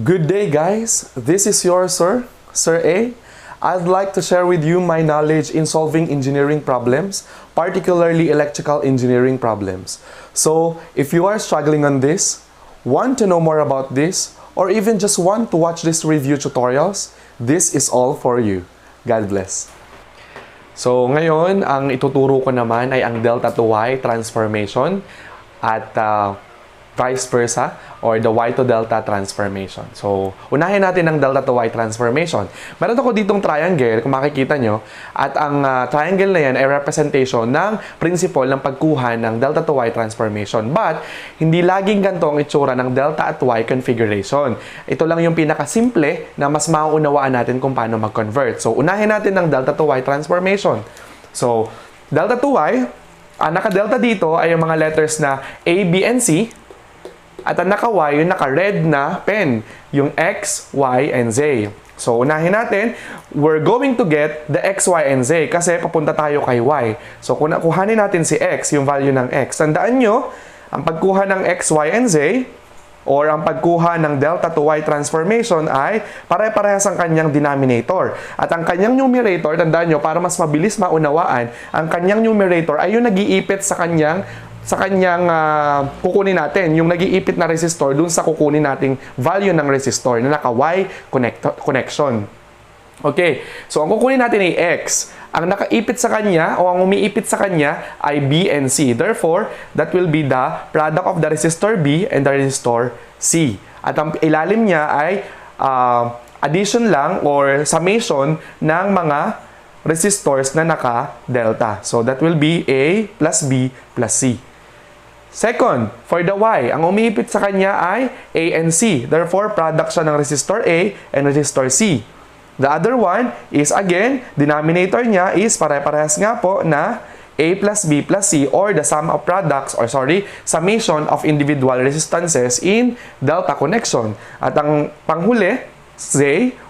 Good day, guys. This is your Sir A. I'd like to share with you my knowledge in solving engineering problems, particularly electrical engineering problems. So, if you are struggling on this, want to know more about this, or even just want to watch these review tutorials, this is all for you. God bless. So, ngayon, ang ituturo ko naman ay ang delta-to-Y transformation at vice versa, or the Y to delta transformation. So, unahin natin ang delta to Y transformation. Meron ako ditong triangle, kung makikita nyo, at ang triangle na yan ay representation ng principle ng pagkuha ng delta to Y transformation. But, hindi laging ganito ang itsura ng delta at Y configuration. Ito lang yung pinakasimple na mas mauunawaan natin kung paano mag-convert. So, unahin natin ang delta to Y transformation. So, delta to Y, ang naka-delta dito ay yung mga letters na A, B, and C. At ang naka-Y, yung naka-red na pen, yung X, Y, and Z. So, unahin natin, we're going to get the X, Y, and Z kasi papunta tayo kay Y. So, kuhanin natin si X, yung value ng X. Tandaan nyo, ang pagkuha ng X, Y, and Z, or ang pagkuha ng delta to Y transformation ay pare-parehas ang kanyang denominator. At ang kanyang numerator, tandaan nyo, para mas mabilis maunawaan, ang kanyang numerator ay yung nag-iipit sa kanyang kukunin natin, yung nag-iipit na resistor dun sa kukunin nating value ng resistor na naka-Y connection. Okay, so ang kukunin natin ay X. Ang nakaipit sa kanya o ang umiipit sa kanya ay B and C. Therefore, that will be the product of the resistor B and the resistor C. At ang ilalim niya ay addition lang or summation ng mga resistors na naka-delta. So, that will be A plus B plus C. Second, for the Y, ang umiipit sa kanya ay A and C. Therefore, product siya ng resistor A and resistor C. The other one is, again, denominator niya is pare-parehas nga po na A plus B plus C, or the sum of products, or summation of individual resistances in delta connection. At ang panghuli, Z,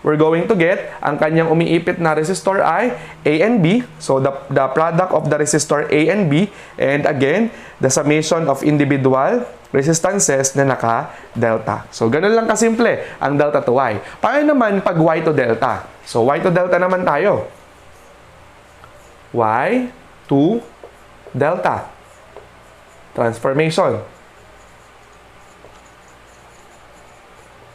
we're going to get, ang kanyang umiipit na resistor ay A and B. So, the product of the resistor A and B. And again, the summation of individual resistances na naka-delta. So, ganun lang kasimple ang delta to Y. Paano naman pag Y to delta? So, Y to delta naman tayo. Y to delta transformation.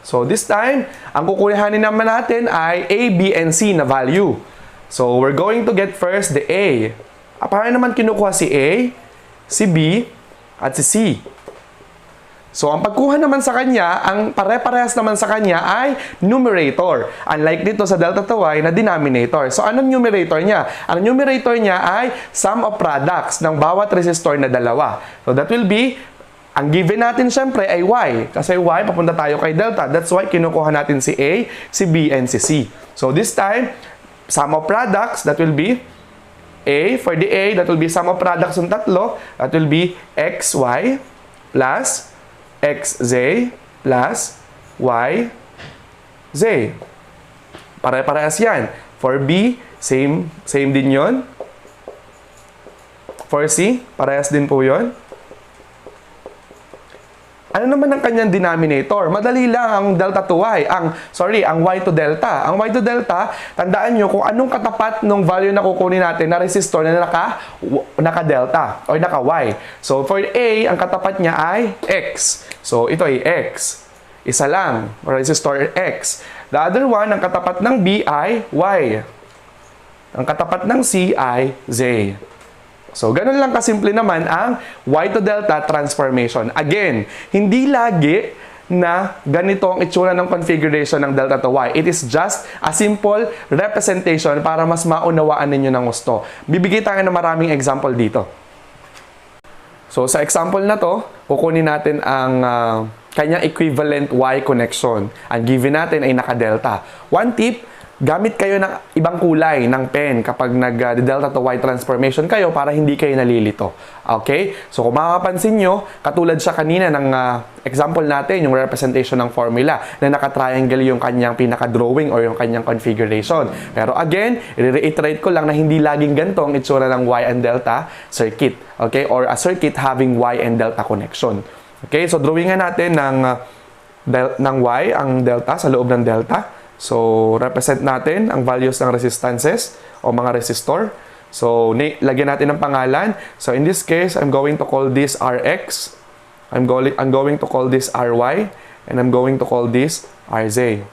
So, this time, ang kukuhanin naman natin ay A, B, and C na value. So, we're going to get first the A. Paano naman kinukuha si A, si B, at si C? So, ang pagkuha naman sa kanya, ang pare-parehas naman sa kanya ay numerator. Unlike dito sa delta to Y na denominator. So, anong numerator niya? Ang numerator niya ay sum of products ng bawat resistor na dalawa. So, that will be, ang given natin syempre ay Y. Kasi Y, papunta tayo kay delta. That's why kinukuha natin si A, si B, and si C. So, this time, sum of products, that will be A. For the A, that will be sum of products ng tatlo. That will be XY plus XZ plus YZ. Pare-parehas yan. For B, same din yon. For C, parehas din po yon. Ano naman ang kanyang denominator? Madali lang ang delta to Y. Ang Y to delta. Ang Y to delta, tandaan nyo kung anong katapat ng value na kukunin natin na resistor na naka-delta o naka-Y. So, for A, ang katapat niya ay X. So, ito ay X. Isa lang. Resistor X. The other one, ang katapat ng B ay Y. Ang katapat ng C ay Z. So, ganun lang kasimple naman ang Y to delta transformation. Again, hindi lagi na ganito ang itsura ng configuration ng delta to Y. It is just a simple representation para mas maunawaan ninyo ng gusto. Bibigay tayo ng maraming example dito. So, sa example na to, kukunin natin ang kanyang equivalent Y connection. Ang given natin ay naka-delta. One tip, gamit kayo ng ibang kulay ng pen kapag nag-delta to Y transformation kayo para hindi kayo nalilito. Okay? So, kung makapansin nyo, katulad siya kanina ng example natin, yung representation ng formula na naka-triangle yung kanyang pinaka-drawing or yung kanyang configuration. Pero again, i-reiterate ko lang na hindi laging ganito ang itsura ng Y and delta circuit. Okay? Or a circuit having Y and delta connection. Okay? So, drawingan natin ng ng Y, ang delta sa loob ng delta. So, represent natin ang values ng resistances o mga resistor. So, lagyan natin ng pangalan. So, in this case, I'm going to call this Rx. I'm going to call this Ry. And I'm going to call this Rz.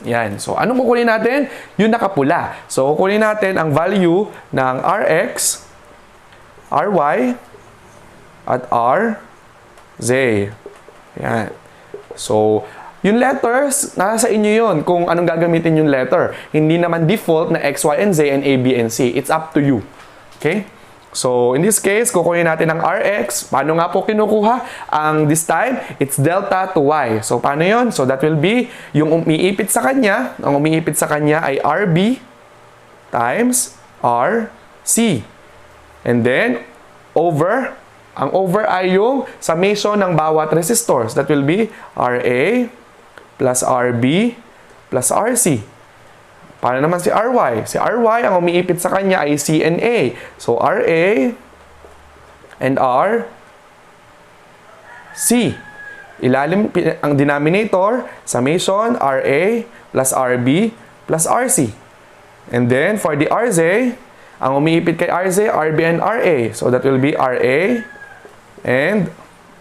Yan. So, anong kukunin natin? Yung nakapula. So, kukunin natin ang value ng Rx, Ry, at Rz. Yan. So, yung letters, nasa inyo yun kung anong gagamitin yung letter. Hindi naman default na X, Y, and Z and A, B, and C. It's up to you. Okay? So, in this case, kukunin natin ang Rx. Paano nga po kinukuha? This time, it's delta to Y. So, paano yun? So, that will be, yung umiipit sa kanya, ang umiipit sa kanya ay RB times RC. And then, ang over ay yung summation ng bawat resistors. That will be RA plus RB plus RC. Paano naman si RY? Si RY, ang umiipit sa kanya ay C and A. So, RA and RC. Ilalim ang denominator, summation, RA plus RB plus RC. And then, for the RZ, ang umiipit kay RZ, RB and RA. So, that will be RA and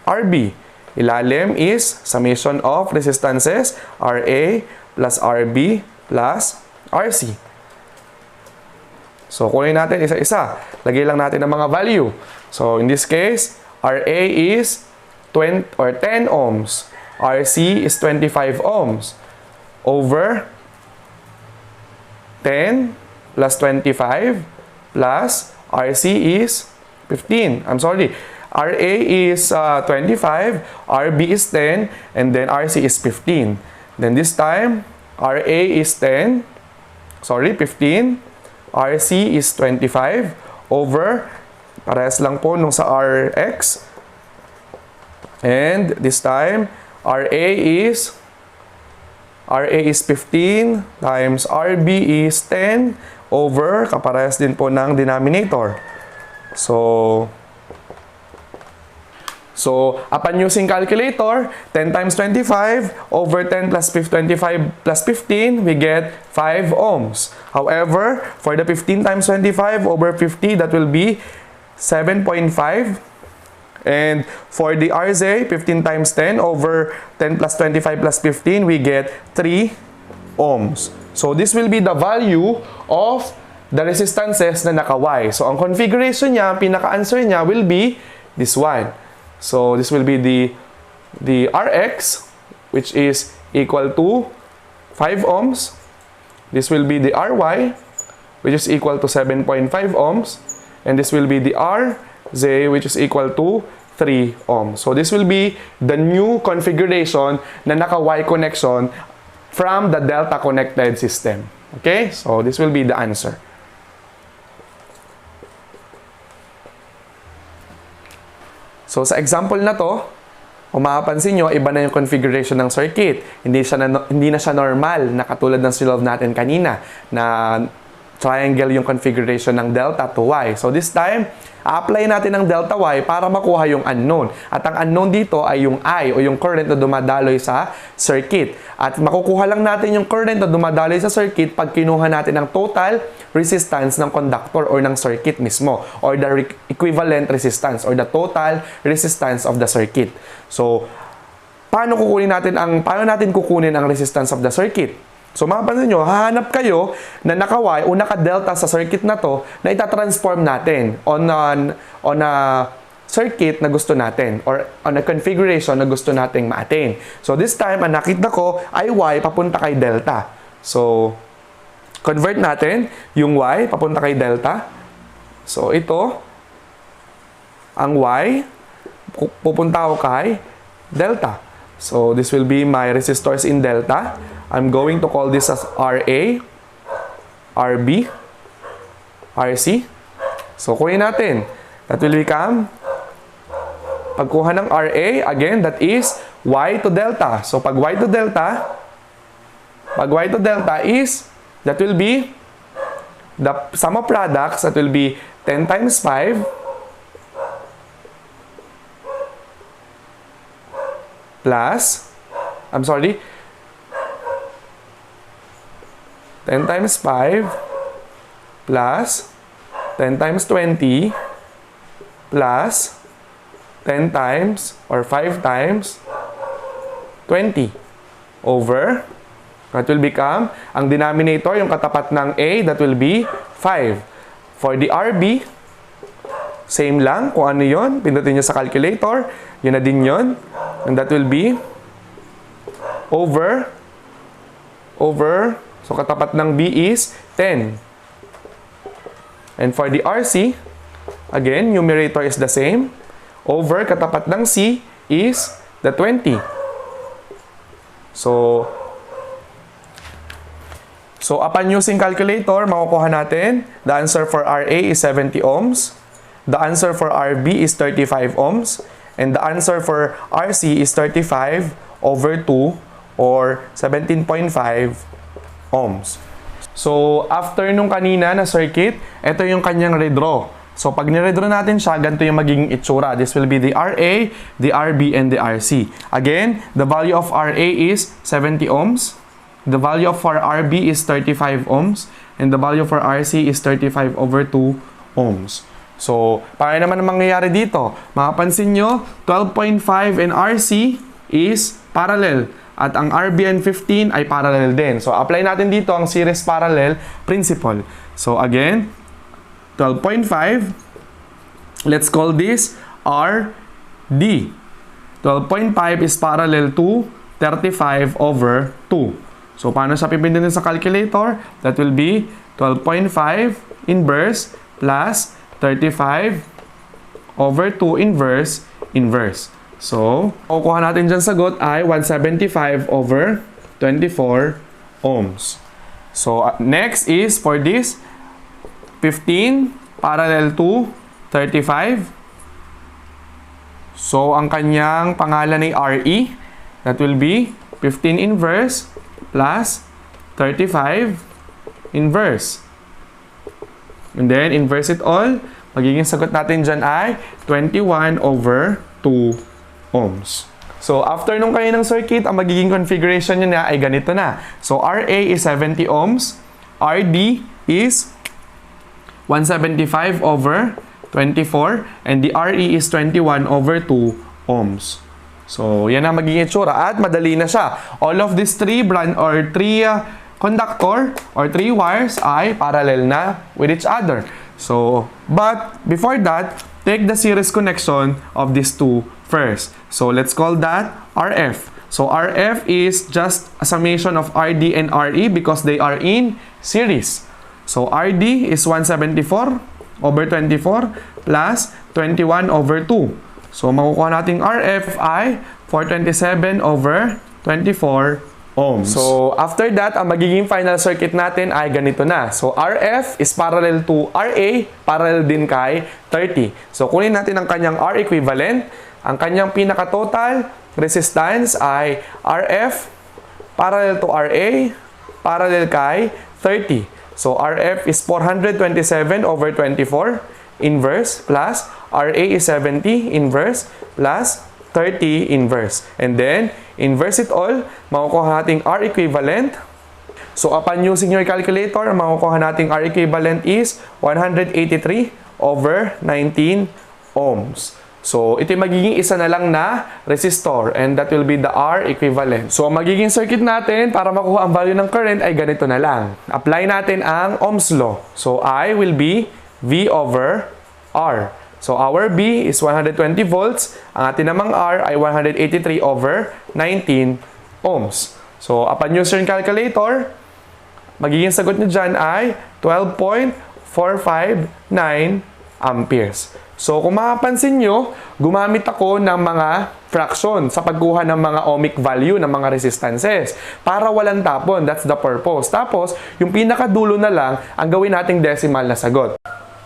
RB. Ilalim is summation of resistances, RA plus RB plus RC. So, kunin natin isa-isa. Lagay lang natin ang mga value. So, in this case, RA is 10 ohms. RC is 25 ohms. Over 10 plus 25 plus RC is 15. I'm sorry. RA is 25, RB is 10, and then RC is 15. Then this time, RA is 15, RC is 25, over, parehas lang po nung sa RX. And this time, RA is 15 times RB is 10 over, kaparehas din po ng denominator. So, upon using calculator, 10 times 25 over 10 plus 25 plus 15, we get 5 ohms. However, for the 15 times 25 over 50, that will be 7.5. And for the RZ, 15 times 10 over 10 plus 25 plus 15, we get 3 ohms. So, this will be the value of the resistances na naka-Y. So, ang configuration niya, pinaka-answer niya will be this one. So, this will be the Rx, which is equal to 5 ohms. This will be the Ry, which is equal to 7.5 ohms. And this will be the Rz, which is equal to 3 ohms. So, this will be the new configuration na naka-Y connection from the delta connected system. Okay? So, this will be the answer. So, sa example na to, kung mapapansin nyo, iba na yung configuration ng circuit. Hindi na siya normal na katulad ng sinolve natin kanina na triangle yung configuration ng delta to Y. So, this time, a-apply natin ang delta Y para makuha yung unknown. At ang unknown dito ay yung I o yung current na dumadaloy sa circuit. At makukuha lang natin yung current na dumadaloy sa circuit pag kinuha natin ang total resistance ng conductor or ng circuit mismo, or the equivalent resistance or the total resistance of the circuit. So, paano natin kukunin ang resistance of the circuit? So, mapapansin nyo, hahanap kayo na naka-Y o naka-delta sa circuit na to na itatransform natin on a circuit na gusto natin or on a configuration na gusto nating ma-attain. So, this time, ang nakita ko ay Y papunta kay delta. So, convert natin yung Y papunta kay delta. So, ito, ang Y, pupunta ako kay delta. So, this will be my resistors in delta. I'm going to call this as RA, RB, RC. So, kunin natin. That will become, pagkuha ng RA, again, that is Y to delta. So, pag Y to delta is, that will be the sum of products, that will be 10 times 5 plus I'm sorry, 10 times 5 plus 10 times 20 plus 10 times or 5 times 20 over, that will become, ang denominator, yung katapat ng A, that will be 5. For the RB, same lang, kung ano yun, pindutin nyo sa calculator, yun na din yun, and that will be over, so katapat ng B is 10. And for the RC, again, numerator is the same, over, katapat ng C is the 20. So upon using calculator, makukuha natin, the answer for RA is 70 ohms, the answer for RB is 35 ohms, and the answer for RC is 35 over 2 or 17.5 ohms. So, after nung kanina na circuit, ito yung kanyang redraw. So, pag niredraw natin siya, ganito yung magiging itsura. This will be the RA, the RB, and the RC. Again, the value of RA is 70 ohms. The value of our RB is 35 ohms. And the value for RC is 35 over 2 ohms. So, paano naman ang mangyayari dito? Makapansin nyo, 12.5 and RC is parallel. At ang RB and 15 ay parallel din. So, apply natin dito ang series parallel principle. So, again, 12.5, let's call this RD. 12.5 is parallel to 35 over 2. So, paano siya pipindutin sa calculator? That will be 12.5 inverse plus 35 over 2 inverse. So, kukuha natin dyan sagot ay 175 over 24 ohms. So, next is for this 15 parallel to 35. So, ang kanyang pangalan ay RE. That will be 15 inverse plus 35 inverse. And then, inverse it all. Magiging sagot natin dyan ay 21 over 2 ohms. So, after nung kaninang circuit, ang magiging configuration niya ay ganito na. So, RA is 70 ohms. RD is 175 over 24, and the RE is 21 over 2 ohms. So, yan ang magiging itsura. At madali na siya. All of these three conductor or 3 wires ay parallel na with each other. So, but before that, take the series connection of these two first. So, let's call that RF. So, RF is just a summation of RD and RE because they are in series. So, RD is 174 over 24 plus 21 over 2. So, makukuha nating RF ay 427 over 24 ohms. So, after that, ang magiging final circuit natin ay ganito na. So, RF is parallel to RA, parallel din kay 30. So, kunin natin ang kanyang R equivalent. Ang kanyang pinaka-total resistance ay RF parallel to RA, parallel kay 30. So, RF is 427 over 24 inverse plus RA is 70 inverse plus 30 inverse. And then, inverse it all, makukuha nating R equivalent. So, upon using your calculator, makukuha nating R equivalent is 183 over 19 ohms. So, ito yung magiging isa na lang na resistor and that will be the R equivalent. So, ang magiging circuit natin para makuha ang value ng current ay ganito na lang. Apply natin ang Ohm's law. So, I will be V over R. So, our B is 120 volts. Ang atin namang R ay 183 over 19 ohms. So, upon using calculator, magiging sagot nyo dyan ay 12.459 amperes. So, kung mapapansin nyo, gumamit ako ng mga fraction sa pagkuha ng mga ohmic value ng mga resistances para walang tapon. That's the purpose. Tapos, yung pinakadulo na lang ang gawin nating decimal na sagot.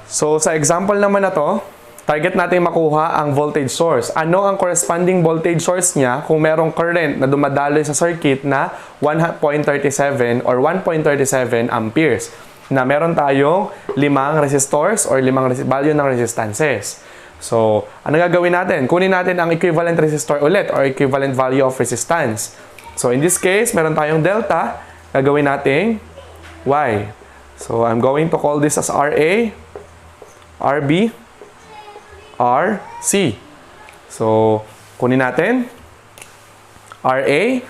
So, sa example naman na to, target natin makuha ang voltage source. Ano ang corresponding voltage source niya kung merong current na dumadaloy sa circuit na 1.37 or 1.37 amperes? Na meron tayong 5 resistors or 5 value ng resistances. So, ano gagawin natin? Kunin natin ang equivalent resistor ulit or equivalent value of resistance. So in this case, meron tayong delta, gagawin nating Y. So I'm going to call this as RA, RB, RC. So kunin natin, RA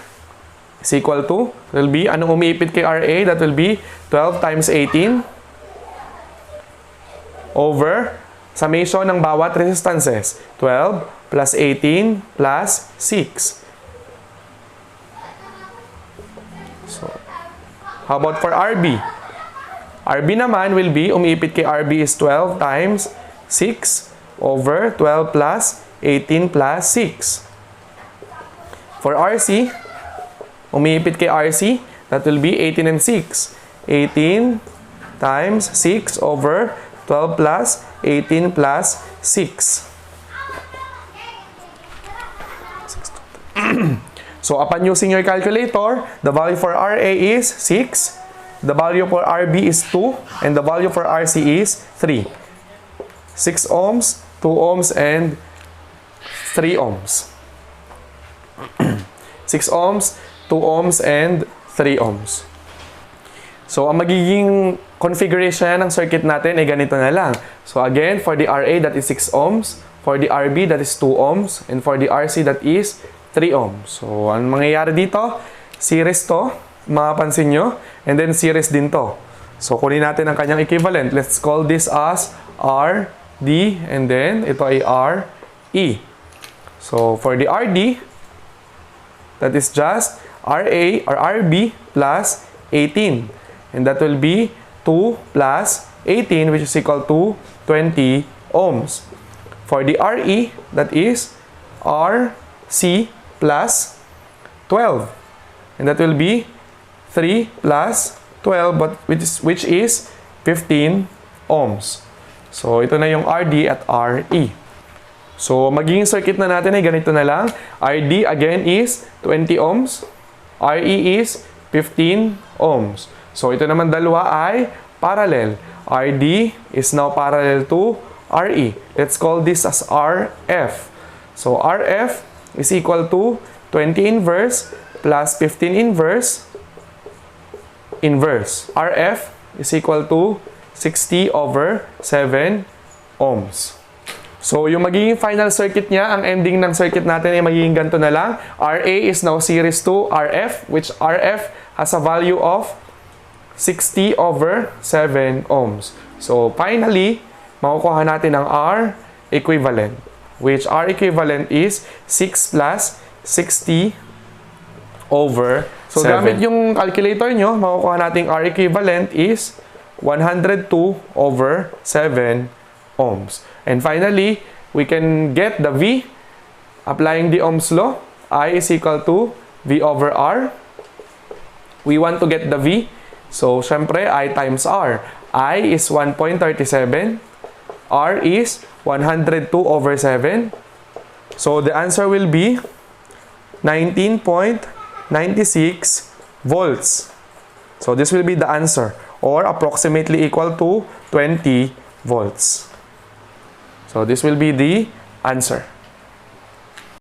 is equal to, will be, anong umiipit kay RA? That will be 12 times 18 over summation ng bawat resistances. 12 plus 18 plus 6. So, how about for RB? RB naman will be, umiipit kay RB is 12 times 6 over 12 plus 18 plus 6. For RC, umiipit kay RC, that will be 18 and 6. 18 times 6 over 12 plus 18 plus 6. So, upon using your calculator, the value for RA is 6, the value for RB is 2, and the value for RC is 3. 6 ohms, 2 ohms, and 3 ohms. 6 ohms, 2 ohms, and 3 ohms. So, ang magiging configuration ng circuit natin ay ganito na lang. So, again, for the RA, that is 6 ohms. For the RB, that is 2 ohms. And for the RC, that is 3 ohms. So, ang mangyayari dito, series to, mapapansin nyo, and then series din to. So, kunin natin ang kanyang equivalent. Let's call this as RD, and then ito ay RE. So, for the RD, that is just RA or RB plus 18. And that will be 2 plus 18, which is equal to 20 ohms. For the RE, that is RC plus 12. And that will be 3 plus 12, but which is 15 ohms. So, ito na yung RD at RE. So, magiging circuit na natin ay ganito na lang. RD again is 20 ohms. RE is 15 ohms. So, ito naman dalawa ay parallel. RD is now parallel to RE. Let's call this as RF. So, RF is equal to 20 inverse plus 15 inverse inverse. RF is equal to 60 over 7 ohms. So, yung magiging final circuit niya, ang ending ng circuit natin ay magiging ganito na lang. RA is now series to RF, which RF has a value of 60 over 7 ohms. So, finally, makukuha natin ang R equivalent, which R equivalent is 6 plus 60 over 7. So, gamit yung calculator nyo, makukuha natin R equivalent is 102 over 7 ohms. And finally, we can get the V applying the Ohm's law. I is equal to V over R. We want to get the V. So, syempre, I times R. I is 1.37. R is 102 over 7. So, the answer will be 19.96 volts. So, this will be the answer, or approximately equal to 20 volts. So, this will be the answer.